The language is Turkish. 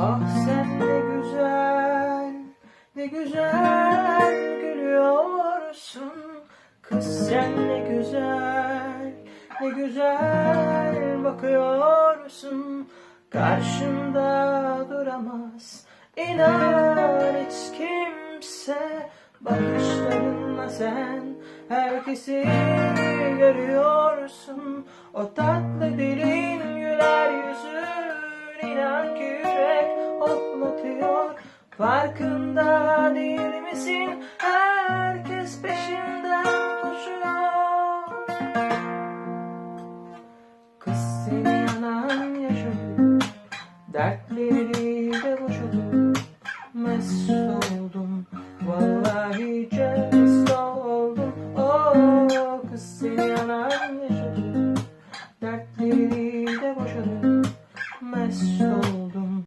Ah sen ne güzel, ne güzel gülüyorsun. Kız sen ne güzel, ne güzel bakıyorsun. Karşında duramaz inan hiç kimse. Bakışlarınla sen herkesi görüyorsun. O tatlı dilin, güler yüzün, inan ki yürek hoplatıyor. Farkında değil misin? Herkes peşinden koşuyor. Kız seni yanan yaşadı, dertleri de boşadı. Mest oldum vallahi.